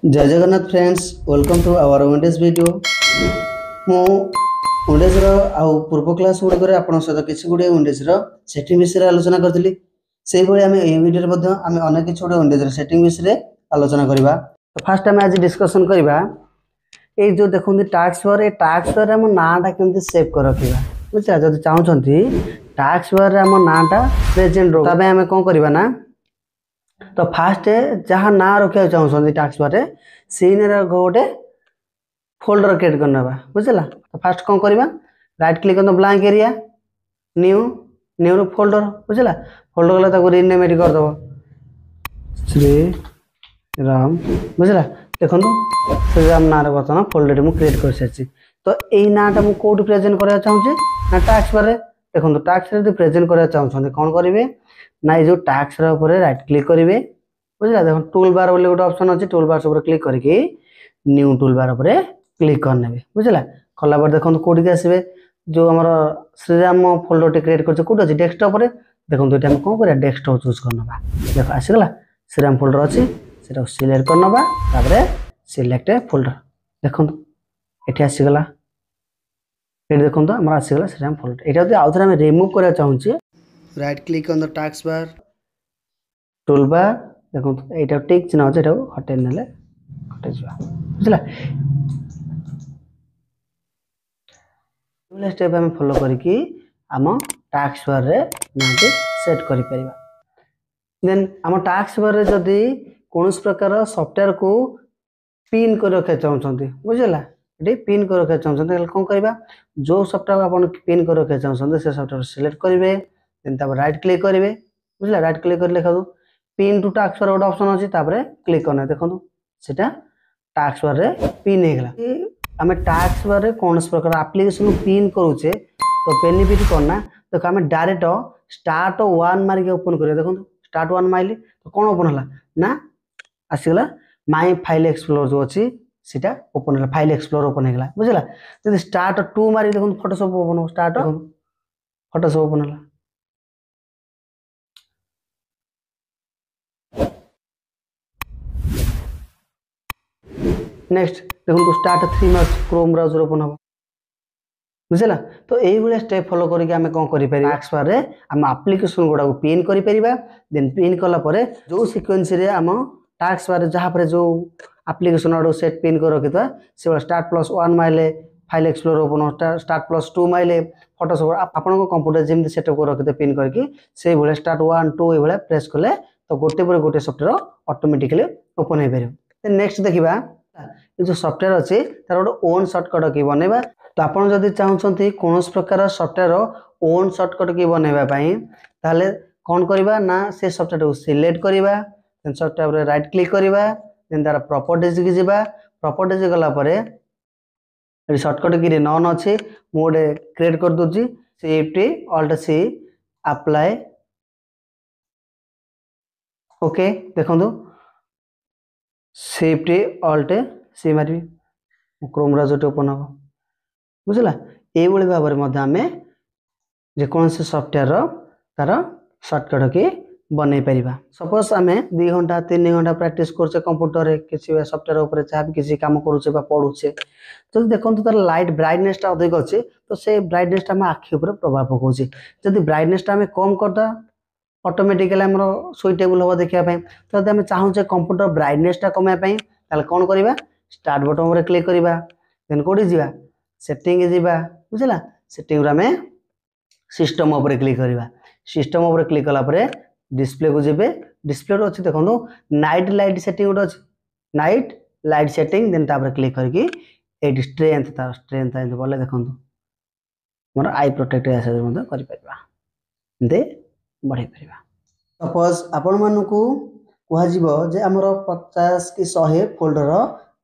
जय Jagannath friends, welcome to our Windows video. मु Windows आउ पूर्व क्लास गुड़िक आपन सहित किसी गुड़े विंडोज सेटिंग विषय आलोचना करथिली। सेही भली आमे एई वीडियो मध्ये आमे अनेक किछि गुड़े विंडोज सेटिंग विषय आलोचना करबा। तो फर्स्ट टाइम आज डिस्कशन करबा ए जो देखुंती टास्क बार, ए टास्क बार हम नाटा केमती सेव कर रखिबा। बुझा जदी चाहउछंती टास्क बार हम नाटा प्रेजेंट रो तबे हमें कोन करबा ना, तो फास्ट जहाँ ना रखा चाहते टास्क बार सीन गोटे फोल्डर क्रिएट करना। बुझला, तो फास्ट कौन करवा, राइट क्लिक कर blank area, new new folder. बुझला, फोल्डर गला रिनेम करदे श्री राम। बुझला, देखो श्री राम ना बर्तमान फोल्डर मुझे क्रिएट कर सारी। तो यही नाटा मुझे कौट प्रेजेंट करना चाहूँगी ना टास्क बार। देखो टास्क यदि प्रेजेंट करना चाहते कौन करेंगे ना, ये जो टास्क राइट क्लिक करेंगे। बुझला, देखो टूल बार बोले गोटे ऑप्शन अच्छी, टूल बार ऊपर क्लिक करके न्यू टूल बार ऊपर क्लिक करने। बुझला, कला पर देखो कौटी आसवे जो आम श्रीराम फोल्डर क्रिएट कर कौट अच्छी डेस्कटॉप रे। देखो ये कौन कर डेस्कटॉप चूज करना। देख आसगला श्रीराम फोल्डर अच्छी से सिलेक्ट करना, सिलेक्ट फोल्डर। देखो ये आसगला, ये देखो आम आसगला श्रीराम फोल्डर। ये आउ थे रिमूव करना चाहूँगी, right click on the task bar, tool bar. देखो यहाँ टिक चिन्ह अच्छे हटे ना हटे जा। बुझला, स्टेप आम फॉलो करके आम टास्क बार रे ना सेट कर पारिबा। देन आम टास्क बार रे जदी कौन प्रकार सॉफ्टवेयर को पिन कर रखा चाहते, बुझला ये पिन कर रखा चाहते कौन करवा, जो सॉफ्टवेयर आप पिन कर रखा चाहते से सॉफ्टवेयर सिलेक्ट करेंगे। देन राइट क्लिक करेंगे। बुझला, राइट क्लिक कर लिखा पिन टू टास्क बार गोटे ऑप्शन अच्छी, क्लिक करना। देखो सीटा टास्क बार रे पिन हो गला। आम टास्क बार कौन प्रकार एप्लिकेशन पिन करुचे तो बेनिफिट करना। देखो आम डायरेक्ट स्टार्ट वन मारिक ओपन करिया। देखो स्टार्ट वन माइली तो कौन ओपन है ना, आसगला माई फाइल एक्सप्लोर जो अच्छी सीटा ओपन है, फाइल एक्सप्लोर ओपन हो गला। बुझला, जब स्टार्ट टू मारी देखो फोटोशॉप ओपन हो, स्टार्ट फोटोशॉप ओपन है। नेक्स्ट देखो स्टार्ट 3 मार्च क्रोम ब्राउजर ओपन हम। बुझला, तो यही स्टेप फॉलो करके आम कौन कर टास्क बार रे आम एप्लिकेशन गुड़ा पिन कर पारिबा। देन पिन कला परे जो सीक्वेंस रे आम टास्क बार जहाँ पर जो एप्लिकेशन गुड़ा सेट पिन कर रखिथा से स्टार्ट +1 माइले फाइल एक्सप्लोर ओपन, स्टार्ट +2 माइले फोटोशॉप आपन कंप्यूटर जमी सेटअप कर रखिथे पिन करके से भाई स्टार्ट 1 2 ये प्रेस कले तो गोटे पर गोटे सॉफ्टवेयर ऑटोमेटिकली ओपन हो पार। नेक्स्ट देखा ये जो सॉफ्टवेयर अच्छे तार गोटे ओन सर्टकट की बनवा। तो आपड़ जदि चाहते कौन प्रकार सॉफ्टवेयर ओन सर्टकट की बनवाई ताले कौन करवा ना, से सॉफ्टवेयर को सिलेक्ट करवा। देन सॉफ्टवेयर राइट क्लिक करवा, देन तार प्रॉपर्टीज की जावा। प्रॉपर्टीज गला परे सर्टकट की नॉन अच्छे मुझे क्रिएट कर दूसरी shift alt C apply. Okay, देखो शिफ्ट ऑल्ट सी मारि क्रोम ब्राउजर ओपन हम। बुझला, ये भाव में आम जेकोसी सॉफ्टवेयर तार सर्टकट की बन पार। सपोज आम 2 घंटा 3 घंटा प्रैक्टिस करचे कंप्यूटर रे किसी सॉफ्टवेयर उपर जहाँ भी किसी काम करुचे पढ़ुचे, तो देखो तार लाइट ब्राइटनेस अधिक अच्छे तो से ब्राइटनेस आम आखि उपर प्रभाव पकाउे। जदि ब्राइटनेस आम कम करदा ऑटोमेटिकली आम सुइटेबल हम देखापी। तो जब आम चाहूचे कंप्यूटर ब्राइटनेस कमाई कौन करवा, स्टार्ट बटन पर क्लिक करवा। देन कौटी जा सेटिंग जावा। बुझला, सेटिंग आम सिस्टम उपर क्लिक करवा। सिस्टम उपर क्लिक कलापर डिस्प्ले को जीवे। डिस्प्ले अच्छे देखो नाइट लाइट सेटिंग गोटे अच्छे, night light setting. Then click करके स्ट्रेंथ तार स्ट्रेंथ बोले देखो मोर आई प्रोटेक्ट कर बढ़ाई पार। सपोज आपण मानू कह आमर 50 कि 100 फोल्डर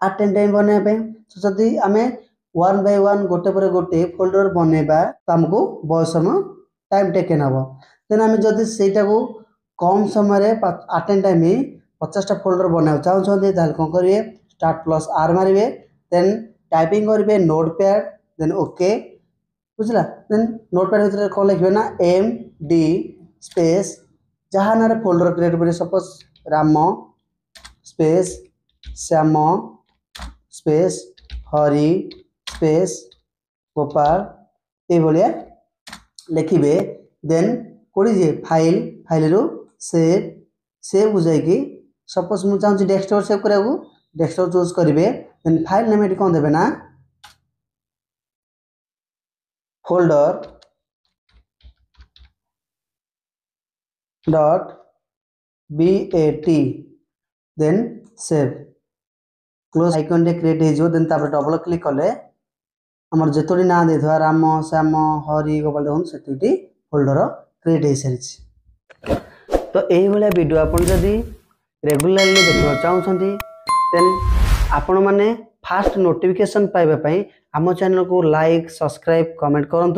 एट ए टाइम बनवाई। तो जदि आम 1 बाय 1 गोटे पर गोटे फोल्डर बनवा तो आमको बहुत समय टाइम टेकन हम। देन आम जदि सेटा को कम समय एट ए टाइम 50टा फोल्डर बनवा चाहते कौन करेंगे, स्टार्ट +R मारे। देन टाइपिंग करेंगे नोटपैड, देन ओके। बुझला, देन नोटपैड भीतर कौन लिखे ना MD स्पेस जहाँ ना फोल्डर क्रिएट करें। Suppose Ram space Shyam space Hari space Gopal ये भाया लिखिए। देन कोड़ी जे फाइल फाइल रू सेव सेव को जाइए सपोज मुझे चाहूँ डेस्कटॉप सेव करा डेस्कटॉप चूज करेंगे। देन फाइल नेम ये कौन देवे ना folder dot BAT then save close icon टे क्रिएट हो। देन तापर डबल क्लिक कले आमर जेतोटी ना देथवा राम श्याम हरि गोपाल देखुन सेतुटी फोल्डर क्रिएट हो सारी। तो यही भाया वीडियो आपन जदि रेगुलारली देखा चाहते देन आपण माने फास्ट नोटिफिकेशन पाइबा पई आम चैनल को लाइक सब्सक्राइब कमेंट करंतु।